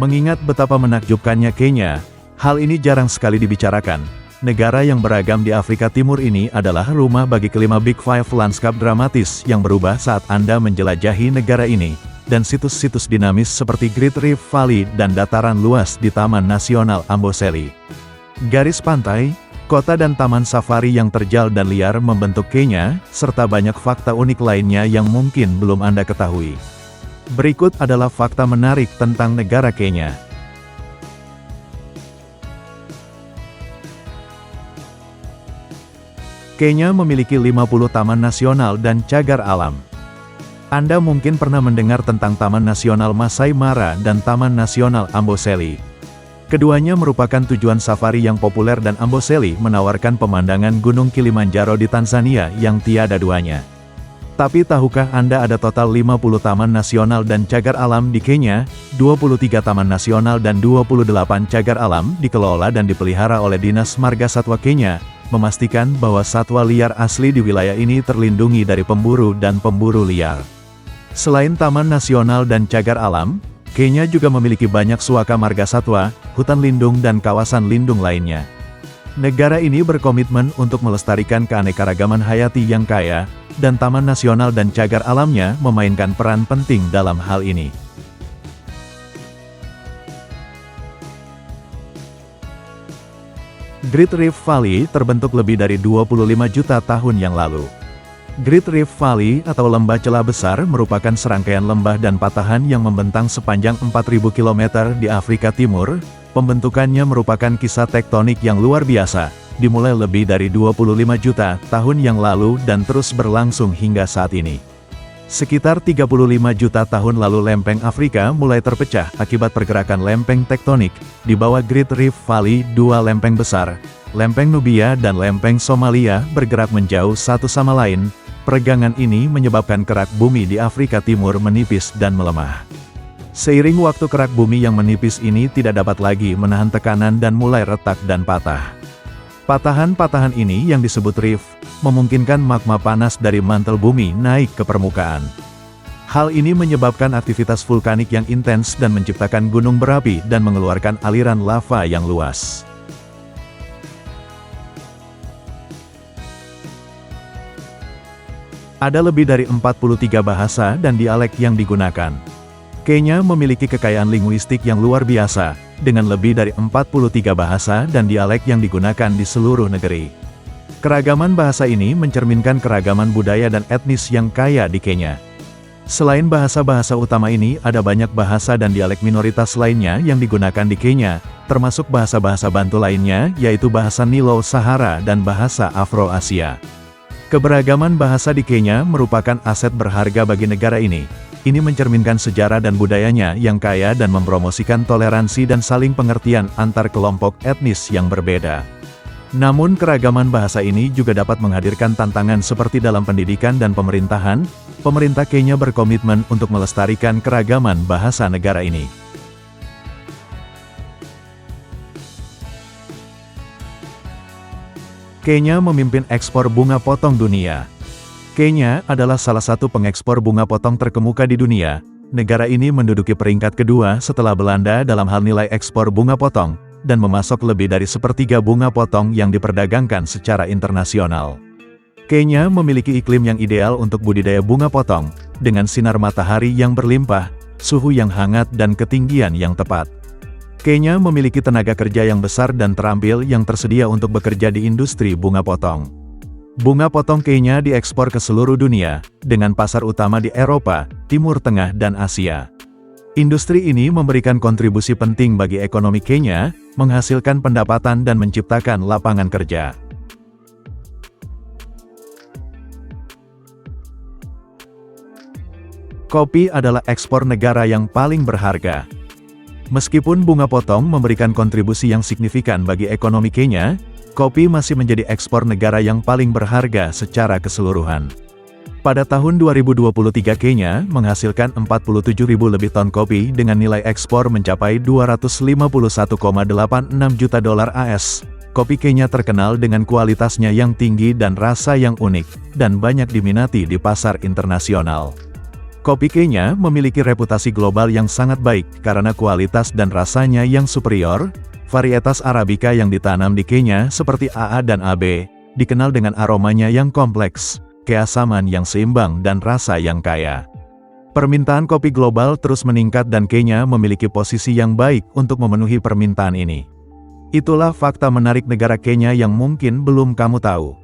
Mengingat betapa menakjubkannya Kenya, hal ini jarang sekali dibicarakan. Negara yang beragam di Afrika Timur ini adalah rumah bagi kelima Big Five lanskap dramatis yang berubah saat Anda menjelajahi negara ini, dan situs-situs dinamis seperti Great Rift Valley dan dataran luas di Taman Nasional Amboseli. Garis pantai, kota dan taman safari yang terjal dan liar membentuk Kenya, serta banyak fakta unik lainnya yang mungkin belum Anda ketahui. Berikut adalah fakta menarik tentang negara Kenya. Kenya memiliki 50 taman nasional dan cagar alam. Anda mungkin pernah mendengar tentang Taman Nasional Masai Mara dan Taman Nasional Amboseli. Keduanya merupakan tujuan safari yang populer dan Amboseli menawarkan pemandangan Gunung Kilimanjaro di Tanzania yang tiada duanya. Tapi tahukah Anda ada total 50 taman nasional dan cagar alam di Kenya, 23 taman nasional dan 28 cagar alam dikelola dan dipelihara oleh Dinas Marga Satwa Kenya, memastikan bahwa satwa liar asli di wilayah ini terlindungi dari pemburu dan pemburu liar. Selain taman nasional dan cagar alam, Kenya juga memiliki banyak suaka marga satwa, hutan lindung dan kawasan lindung lainnya. Negara ini berkomitmen untuk melestarikan keanekaragaman hayati yang kaya, dan taman nasional dan cagar alamnya memainkan peran penting dalam hal ini. Great Rift Valley terbentuk lebih dari 25 juta tahun yang lalu. Great Rift Valley atau Lembah Celah Besar merupakan serangkaian lembah dan patahan yang membentang sepanjang 4.000 km di Afrika Timur. Pembentukannya merupakan kisah tektonik yang luar biasa, dimulai lebih dari 25 juta tahun yang lalu dan terus berlangsung hingga saat ini. Sekitar 35 juta tahun lalu lempeng Afrika mulai terpecah akibat pergerakan lempeng tektonik. Di bawah Great Rift Valley, dua lempeng besar, lempeng Nubia dan lempeng Somalia, bergerak menjauh satu sama lain. Peregangan ini menyebabkan kerak bumi di Afrika Timur menipis dan melemah. Seiring waktu, kerak bumi yang menipis ini tidak dapat lagi menahan tekanan dan mulai retak dan patah. Patahan-patahan ini yang disebut rift, memungkinkan magma panas dari mantel bumi naik ke permukaan. Hal ini menyebabkan aktivitas vulkanik yang intens dan menciptakan gunung berapi dan mengeluarkan aliran lava yang luas. Ada lebih dari 43 bahasa dan dialek yang digunakan. Kenya memiliki kekayaan linguistik yang luar biasa, dengan lebih dari 43 bahasa dan dialek yang digunakan di seluruh negeri. Keragaman bahasa ini mencerminkan keragaman budaya dan etnis yang kaya di Kenya. Selain bahasa-bahasa utama ini, ada banyak bahasa dan dialek minoritas lainnya yang digunakan di Kenya, termasuk bahasa-bahasa Bantu lainnya, yaitu bahasa Nilo-Sahara dan bahasa Afro-Asia. Keberagaman bahasa di Kenya merupakan aset berharga bagi negara ini. Ini mencerminkan sejarah dan budayanya yang kaya dan mempromosikan toleransi dan saling pengertian antar kelompok etnis yang berbeda. Namun keragaman bahasa ini juga dapat menghadirkan tantangan seperti dalam pendidikan dan pemerintahan. Pemerintah Kenya berkomitmen untuk melestarikan keragaman bahasa negara ini. Kenya memimpin ekspor bunga potong dunia. Kenya adalah salah satu pengekspor bunga potong terkemuka di dunia. Negara ini menduduki peringkat kedua setelah Belanda dalam hal nilai ekspor bunga potong, dan memasok lebih dari sepertiga bunga potong yang diperdagangkan secara internasional. Kenya memiliki iklim yang ideal untuk budidaya bunga potong, dengan sinar matahari yang berlimpah, suhu yang hangat dan ketinggian yang tepat. Kenya memiliki tenaga kerja yang besar dan terampil yang tersedia untuk bekerja di industri bunga potong. Bunga potong Kenya diekspor ke seluruh dunia, dengan pasar utama di Eropa, Timur Tengah dan Asia. Industri ini memberikan kontribusi penting bagi ekonomi Kenya, menghasilkan pendapatan dan menciptakan lapangan kerja. Kopi adalah ekspor negara yang paling berharga. Meskipun bunga potong memberikan kontribusi yang signifikan bagi ekonomi Kenya, kopi masih menjadi ekspor negara yang paling berharga secara keseluruhan. Pada tahun 2023 Kenya menghasilkan 47.000 lebih ton kopi dengan nilai ekspor mencapai 251,86 juta dolar AS. Kopi Kenya terkenal dengan kualitasnya yang tinggi dan rasa yang unik, dan banyak diminati di pasar internasional. Kopi Kenya memiliki reputasi global yang sangat baik karena kualitas dan rasanya yang superior. Varietas Arabica yang ditanam di Kenya seperti AA dan AB, dikenal dengan aromanya yang kompleks, keasaman yang seimbang dan rasa yang kaya. Permintaan kopi global terus meningkat dan Kenya memiliki posisi yang baik untuk memenuhi permintaan ini. Itulah fakta menarik negara Kenya yang mungkin belum kamu tahu.